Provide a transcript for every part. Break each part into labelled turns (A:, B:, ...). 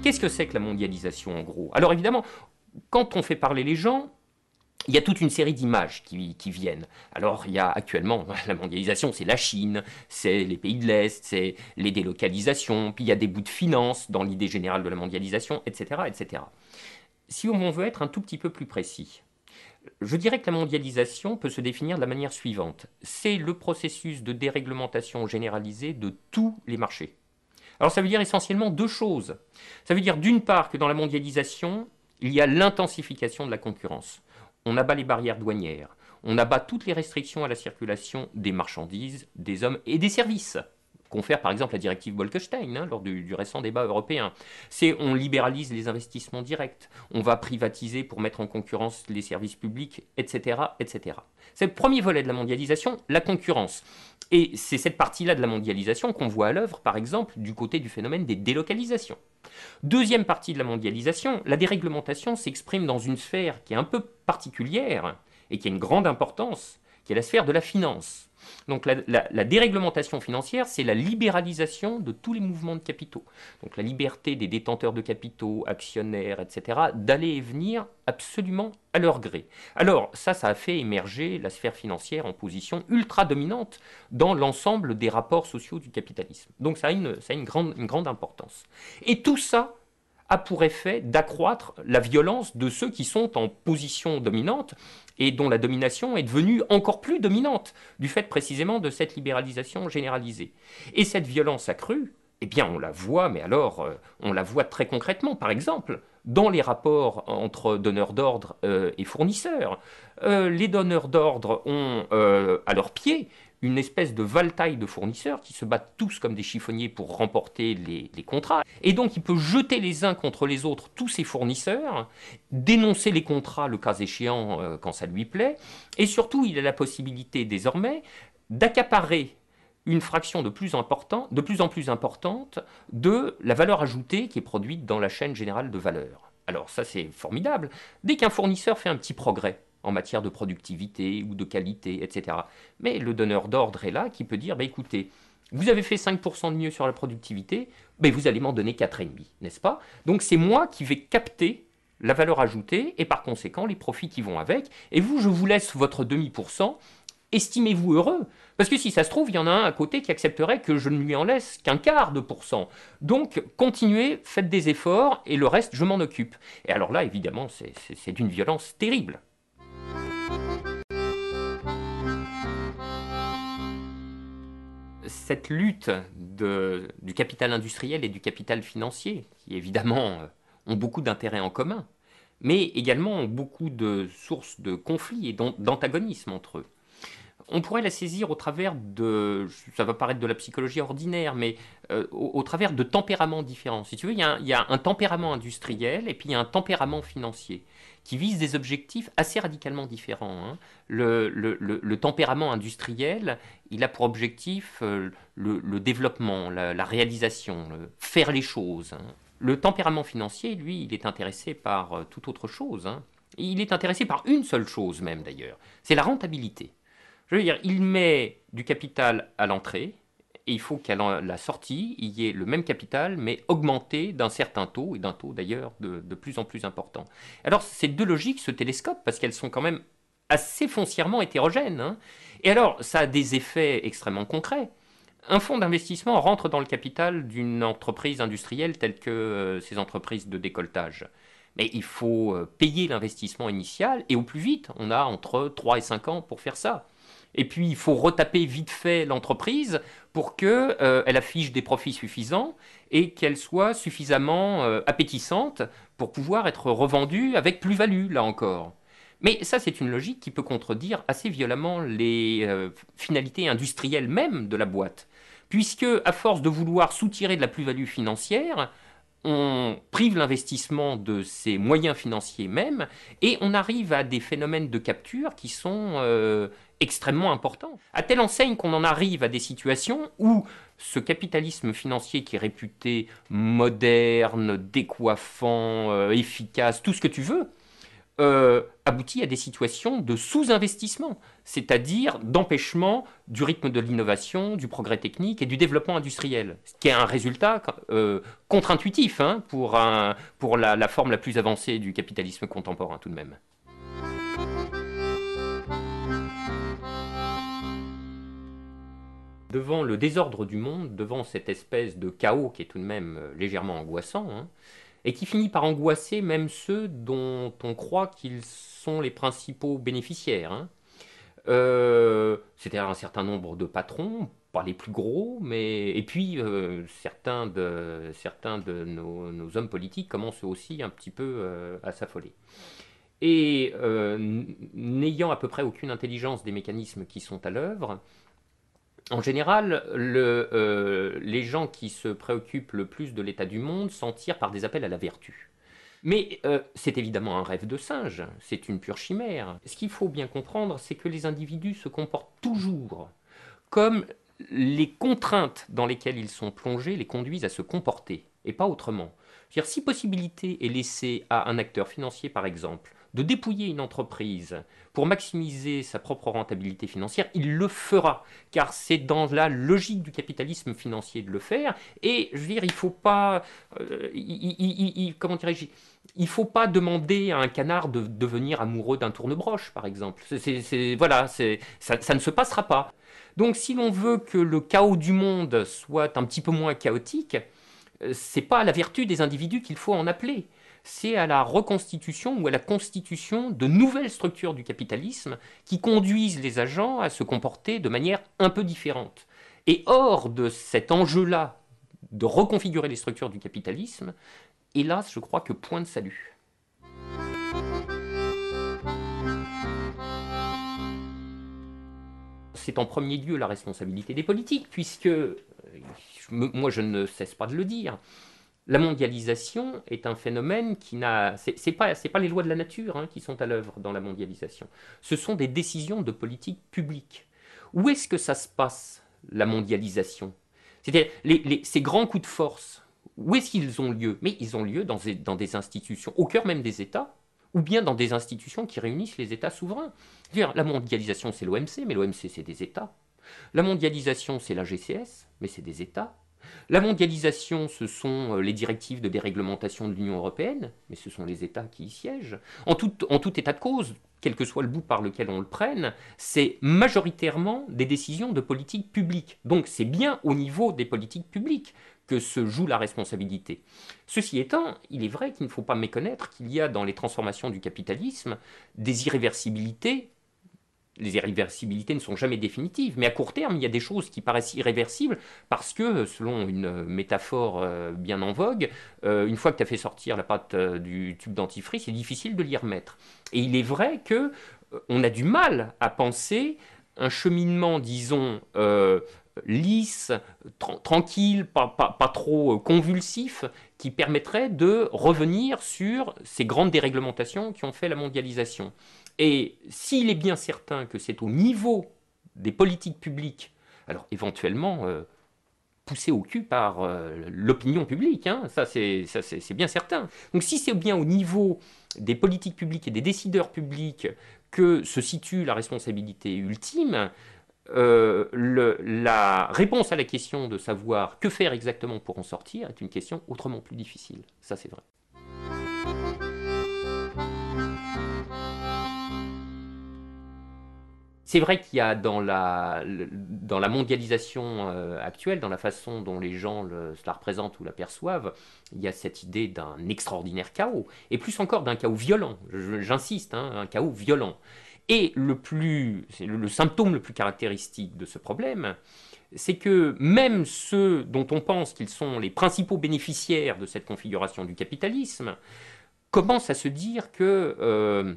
A: Qu'est-ce que c'est que la mondialisation en gros? Alors évidemment, quand on fait parler les gens, il y a toute une série d'images qui viennent. Alors, il y a actuellement, la mondialisation, c'est la Chine, c'est les pays de l'Est, c'est les délocalisations, puis il y a des bouts de finance dans l'idée générale de la mondialisation, etc., etc. Si on veut être un tout petit peu plus précis, je dirais que la mondialisation peut se définir de la manière suivante. C'est le processus de déréglementation généralisée de tous les marchés. Alors ça veut dire essentiellement deux choses. Ça veut dire d'une part que dans la mondialisation, il y a l'intensification de la concurrence. On abat les barrières douanières, on abat toutes les restrictions à la circulation des marchandises, des hommes et des services. Confère par exemple la directive Bolkestein lors du récent débat européen. On libéralise les investissements directs, on va privatiser pour mettre en concurrence les services publics, etc., etc. C'est le premier volet de la mondialisation, la concurrence. Et c'est cette partie-là de la mondialisation qu'on voit à l'œuvre, par exemple, du côté du phénomène des délocalisations. Deuxième partie de la mondialisation, la déréglementation s'exprime dans une sphère qui est un peu particulière et qui a une grande importance, qui est la sphère de la finance. Donc la déréglementation financière, c'est la libéralisation de tous les mouvements de capitaux. Donc la liberté des détenteurs de capitaux, actionnaires, etc., d'aller et venir absolument à leur gré. Alors ça a fait émerger la sphère financière en position ultra dominante dans l'ensemble des rapports sociaux du capitalisme. Donc ça a une grande importance. Et tout ça a pour effet d'accroître la violence de ceux qui sont en position dominante et dont la domination est devenue encore plus dominante du fait précisément de cette libéralisation généralisée. Et cette violence accrue, eh bien on la voit, mais alors on la voit très concrètement, par exemple, dans les rapports entre donneurs d'ordre et fournisseurs. Les donneurs d'ordre ont à leurs pieds une espèce de valetaille de fournisseurs qui se battent tous comme des chiffonniers pour remporter les contrats. Et donc il peut jeter les uns contre les autres tous ces fournisseurs, dénoncer les contrats le cas échéant quand ça lui plaît, et surtout il a la possibilité désormais d'accaparer une fraction de plus en plus importante de la valeur ajoutée qui est produite dans la chaîne générale de valeur. Alors ça c'est formidable. Dès qu'un fournisseur fait un petit progrès en matière de productivité ou de qualité, etc. Mais le donneur d'ordre est là qui peut dire, écoutez, vous avez fait 5% de mieux sur la productivité, vous allez m'en donner 4,5, n'est-ce pas? Donc c'est moi qui vais capter la valeur ajoutée et par conséquent les profits qui vont avec. Et vous, je vous laisse votre demi-pourcent. Estimez-vous heureux? Parce que si ça se trouve, il y en a un à côté qui accepterait que je ne lui en laisse qu'un quart de pourcent. Donc, continuez, faites des efforts, et le reste, je m'en occupe. Et alors là, évidemment, c'est d'une violence terrible. Cette lutte du capital industriel et du capital financier, qui évidemment ont beaucoup d'intérêts en commun, mais également ont beaucoup de sources de conflits et d'antagonismes entre eux. On pourrait la saisir au travers ça va paraître de la psychologie ordinaire, mais au travers de tempéraments différents. Si tu veux, il y a un tempérament industriel et puis il y a un tempérament financier qui visent des objectifs assez radicalement différents. Le tempérament industriel, il a pour objectif le développement, la réalisation, faire les choses. Le tempérament financier, lui, il est intéressé par toute autre chose. Il est intéressé par une seule chose même d'ailleurs, c'est la rentabilité. Je veux dire, il met du capital à l'entrée, et il faut qu'à la sortie, il y ait le même capital, mais augmenté d'un certain taux, et d'un taux d'ailleurs de plus en plus important. Alors, ces deux logiques se télescopent, parce qu'elles sont quand même assez foncièrement hétérogènes. Et alors, ça a des effets extrêmement concrets. Un fonds d'investissement rentre dans le capital d'une entreprise industrielle telle que ces entreprises de décolletage. Mais il faut payer l'investissement initial, et au plus vite, on a entre 3 et 5 ans pour faire ça. Et puis, il faut retaper vite fait l'entreprise pour qu'elle affiche des profits suffisants et qu'elle soit suffisamment appétissante pour pouvoir être revendue avec plus-value, là encore. Mais ça, c'est une logique qui peut contredire assez violemment les finalités industrielles même de la boîte. Puisque, à force de vouloir soutirer de la plus-value financière, on prive l'investissement de ses moyens financiers même, et on arrive à des phénomènes de capture qui sont extrêmement importants. À telle enseigne qu'on en arrive à des situations où ce capitalisme financier qui est réputé moderne, décoiffant, efficace, tout ce que tu veux, aboutit à des situations de sous-investissement, c'est-à-dire d'empêchement du rythme de l'innovation, du progrès technique et du développement industriel, ce qui est un résultat contre-intuitif hein, pour la forme la plus avancée du capitalisme contemporain tout de même. Devant le désordre du monde, devant cette espèce de chaos qui est tout de même légèrement angoissant, hein, et qui finit par angoisser même ceux dont on croit qu'ils sont les principaux bénéficiaires. Hein. C'est-à-dire un certain nombre de patrons, pas les plus gros, mais et puis certains de nos hommes politiques commencent aussi un petit peu à s'affoler. Et n'ayant à peu près aucune intelligence des mécanismes qui sont à l'œuvre, en général, les gens qui se préoccupent le plus de l'état du monde s'en tirent par des appels à la vertu. Mais c'est évidemment un rêve de singe, c'est une pure chimère. Ce qu'il faut bien comprendre, c'est que les individus se comportent toujours comme les contraintes dans lesquelles ils sont plongés les conduisent à se comporter, et pas autrement. C'est-à-dire, si possibilité est laissée à un acteur financier, par exemple, de dépouiller une entreprise pour maximiser sa propre rentabilité financière, il le fera, car c'est dans la logique du capitalisme financier de le faire, et je veux dire, il ne faut pas, comment dirais-je, il faut pas demander à un canard de devenir amoureux d'un tournebroche, par exemple. Voilà, ça ne se passera pas. Donc si l'on veut que le chaos du monde soit un petit peu moins chaotique, c'est pas à la vertu des individus qu'il faut en appeler. C'est à la reconstitution ou à la constitution de nouvelles structures du capitalisme qui conduisent les agents à se comporter de manière un peu différente. Et hors de cet enjeu-là de reconfigurer les structures du capitalisme, hélas, je crois que point de salut. C'est en premier lieu la responsabilité des politiques, puisque, moi je ne cesse pas de le dire, la mondialisation est un phénomène qui n'a... C'est pas les lois de la nature hein, qui sont à l'œuvre dans la mondialisation. Ce sont des décisions de politique publique. Où est-ce que ça se passe, la mondialisation? C'est-à-dire, ces grands coups de force, où est-ce qu'ils ont lieu? Mais ils ont lieu dans des institutions, au cœur même des États, ou bien dans des institutions qui réunissent les États souverains. C'est-à-dire, la mondialisation, c'est l'OMC, mais l'OMC, c'est des États. La mondialisation, c'est la GCS, mais c'est des États. La mondialisation, ce sont les directives de déréglementation de l'Union européenne, mais ce sont les États qui y siègent. En tout état de cause, quel que soit le bout par lequel on le prenne, c'est majoritairement des décisions de politique publique. Donc c'est bien au niveau des politiques publiques que se joue la responsabilité. Ceci étant, il est vrai qu'il ne faut pas méconnaître qu'il y a dans les transformations du capitalisme des irréversibilités. Les irréversibilités ne sont jamais définitives, mais à court terme, il y a des choses qui paraissent irréversibles parce que, selon une métaphore bien en vogue, une fois que tu as fait sortir la pâte du tube dentifrice, c'est difficile de l'y remettre. Et il est vrai que on a du mal à penser un cheminement, disons, lisse, tranquille, pas trop convulsif, qui permettrait de revenir sur ces grandes déréglementations qui ont fait la mondialisation. Et s'il est bien certain que c'est au niveau des politiques publiques, alors éventuellement poussé au cul par l'opinion publique, hein, ça c'est bien certain. Donc si c'est bien au niveau des politiques publiques et des décideurs publics que se situe la responsabilité ultime, la réponse à la question de savoir que faire exactement pour en sortir est une question autrement plus difficile. Ça c'est vrai. C'est vrai qu'il y a dans la mondialisation actuelle, dans la façon dont les gens se la représentent ou l'aperçoivent, il y a cette idée d'un extraordinaire chaos, et plus encore d'un chaos violent, j'insiste, hein, un chaos violent. Et le symptôme le plus caractéristique de ce problème, c'est que même ceux dont on pense qu'ils sont les principaux bénéficiaires de cette configuration du capitalisme commencent à se dire que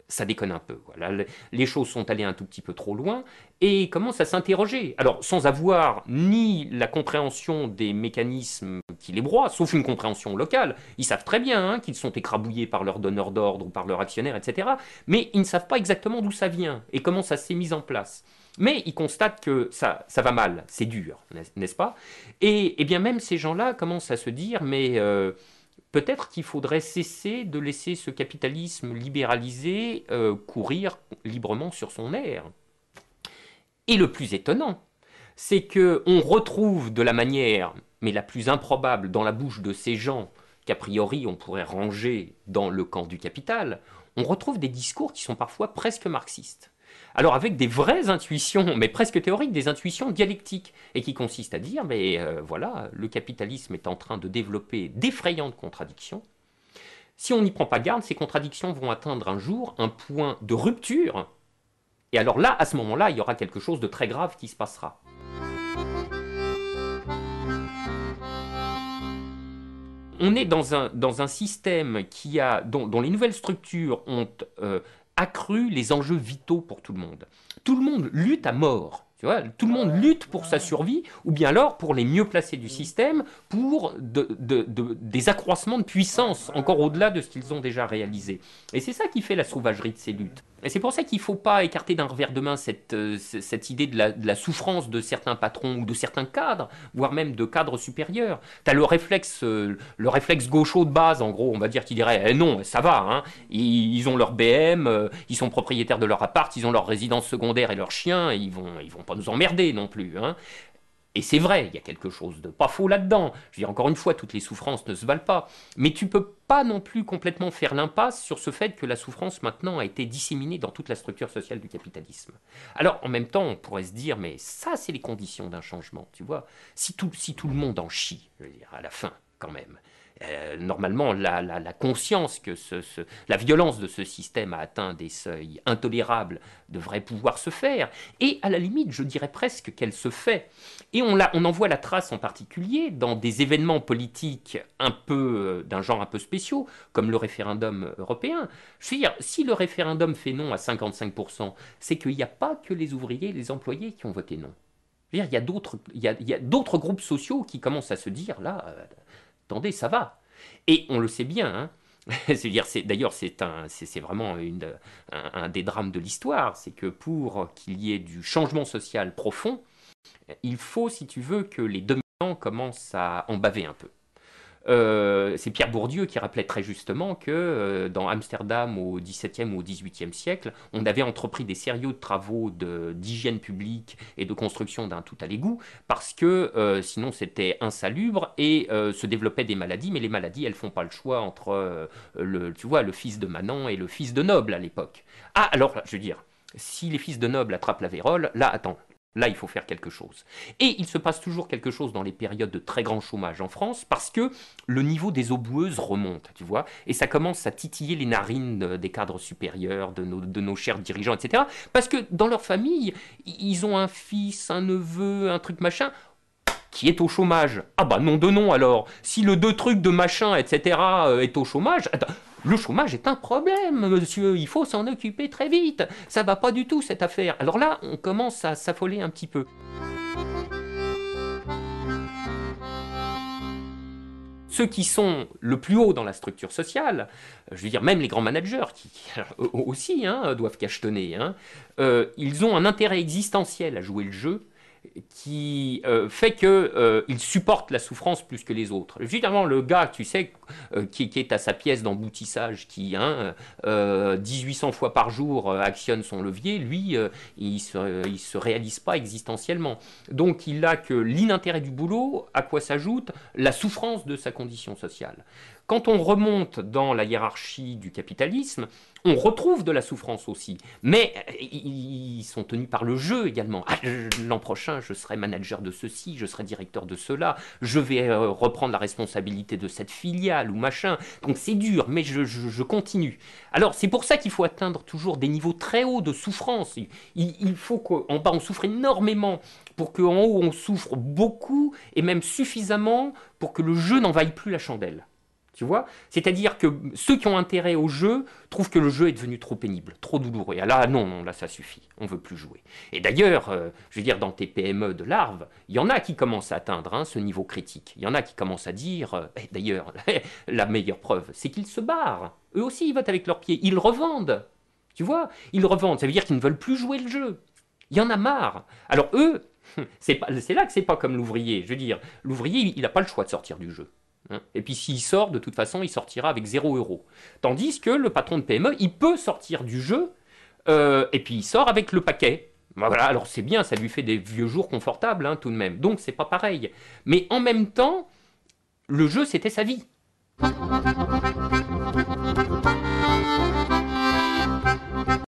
A: ça déconne un peu. Voilà. Les choses sont allées un tout petit peu trop loin et commencent à s'interroger. Alors, sans avoir ni la compréhension des mécanismes qui les broient, sauf une compréhension locale. Ils savent très bien hein, qu'ils sont écrabouillés par leurs donneurs d'ordre ou par leurs actionnaires, etc. Mais ils ne savent pas exactement d'où ça vient et comment ça s'est mis en place. Mais ils constatent que ça va mal, c'est dur, n'est-ce pas? Et bien même ces gens-là commencent à se dire, mais peut-être qu'il faudrait cesser de laisser ce capitalisme libéralisé courir librement sur son air. Et le plus étonnant, c'est qu'on retrouve de la manière, mais la plus improbable, dans la bouche de ces gens qu'a priori on pourrait ranger dans le camp du capital, on retrouve des discours qui sont parfois presque marxistes. Alors avec des vraies intuitions, mais presque théoriques, des intuitions dialectiques, et qui consistent à dire, mais voilà, le capitalisme est en train de développer d'effrayantes contradictions. Si on n'y prend pas garde, ces contradictions vont atteindre un jour un point de rupture, et alors là, à ce moment-là, il y aura quelque chose de très grave qui se passera. On est dans un système dont les nouvelles structures ont accru les enjeux vitaux pour tout le monde. Tout le monde lutte à mort. Tu vois, tout le monde lutte pour sa survie, ou bien alors pour les mieux placés du système, pour des accroissements de puissance, encore au-delà de ce qu'ils ont déjà réalisé. Et c'est ça qui fait la sauvagerie de ces luttes. Et c'est pour ça qu'il ne faut pas écarter d'un revers de main cette idée de la souffrance de certains patrons ou de certains cadres, voire même de cadres supérieurs. Tu as le réflexe gaucho de base, en gros, on va dire, qui dirait non, ça va, hein. Ils ont leur BM, ils sont propriétaires de leur appart, ils ont leur résidence secondaire et leurs chiens, et ils vont pas nous emmerder non plus, hein. Et c'est vrai, il y a quelque chose de pas faux là-dedans. Je veux dire, encore une fois, toutes les souffrances ne se valent pas. Mais tu peux pas non plus complètement faire l'impasse sur ce fait que la souffrance maintenant a été disséminée dans toute la structure sociale du capitalisme. Alors, en même temps, on pourrait se dire, mais ça, c'est les conditions d'un changement, tu vois. Si tout le monde en chie, je veux dire, à la fin, quand même. Normalement, la conscience que la violence de ce système a atteint des seuils intolérables devrait pouvoir se faire. Et à la limite, je dirais presque qu'elle se fait. Et on en voit la trace en particulier dans des événements politiques d'un genre un peu spéciaux, comme le référendum européen. Je veux dire, si le référendum fait non à 55%, c'est qu'il n'y a pas que les ouvriers et les employés qui ont voté non. Je veux dire, il y a d'autres groupes sociaux qui commencent à se dire, là... attendez, ça va. Et on le sait bien, hein. D'ailleurs, c'est vraiment un des drames de l'histoire, c'est que pour qu'il y ait du changement social profond, il faut, si tu veux, que les dominants commencent à en baver un peu. C'est Pierre Bourdieu qui rappelait très justement que dans Amsterdam au XVIIe ou au XVIIIe siècle, on avait entrepris des sérieux travaux d'hygiène publique et de construction d'un tout à l'égout parce que sinon c'était insalubre et se développaient des maladies, mais les maladies elles font pas le choix entre le fils de Manon et le fils de noble à l'époque. Ah alors je veux dire, si les fils de noble attrapent la vérole, là attends. Là, il faut faire quelque chose. Et il se passe toujours quelque chose dans les périodes de très grand chômage en France parce que le niveau des eaux boueuses remonte, tu vois, et ça commence à titiller les narines des cadres supérieurs, de nos chers dirigeants, etc. Parce que dans leur famille, ils ont un fils, un neveu, un truc machin qui est au chômage. Ah bah non de non alors. Si le deux trucs de machin, etc. est au chômage... Attends, le chômage est un problème, monsieur, il faut s'en occuper très vite. Ça va pas du tout, cette affaire. Alors là, on commence à s'affoler un petit peu. Ceux qui sont le plus haut dans la structure sociale, je veux dire même les grands managers, qui aussi doivent cachetonner, ils ont un intérêt existentiel à jouer le jeu, qui fait qu'il supporte la souffrance plus que les autres. Évidemment, le gars, tu sais, qui est à sa pièce d'emboutissage, qui 1800 fois par jour actionne son levier, lui, il se réalise pas existentiellement. Donc, il n'a que l'inintérêt du boulot, à quoi s'ajoute la souffrance de sa condition sociale. Quand on remonte dans la hiérarchie du capitalisme, on retrouve de la souffrance aussi. Mais ils sont tenus par le jeu également. Ah, l'an prochain, je serai manager de ceci, je serai directeur de cela, je vais reprendre la responsabilité de cette filiale ou machin. Donc c'est dur, mais je continue. Alors c'est pour ça qu'il faut atteindre toujours des niveaux très hauts de souffrance. Il faut qu'en bas on souffre énormément pour qu'en haut on souffre beaucoup et même suffisamment pour que le jeu n'envahisse plus la chandelle. Tu vois ? C'est-à-dire que ceux qui ont intérêt au jeu trouvent que le jeu est devenu trop pénible, trop douloureux. Et là, non, là, ça suffit. On ne veut plus jouer. Et d'ailleurs, je veux dire, dans tes PME de larves, il y en a qui commencent à atteindre ce niveau critique. Il y en a qui commencent à dire, d'ailleurs, la meilleure preuve, c'est qu'ils se barrent. Eux aussi, ils votent avec leurs pieds. Ils revendent. Tu vois ? Ils revendent. Ça veut dire qu'ils ne veulent plus jouer le jeu. Il y en a marre. Alors eux, c'est là que c'est pas comme l'ouvrier. Je veux dire, l'ouvrier, il n'a pas le choix de sortir du jeu. hein. Et puis s'il sort, de toute façon, il sortira avec 0 €. Tandis que le patron de PME, il peut sortir du jeu, et puis il sort avec le paquet. Voilà, alors c'est bien, ça lui fait des vieux jours confortables, hein, tout de même. Donc c'est pas pareil. Mais en même temps, le jeu, c'était sa vie.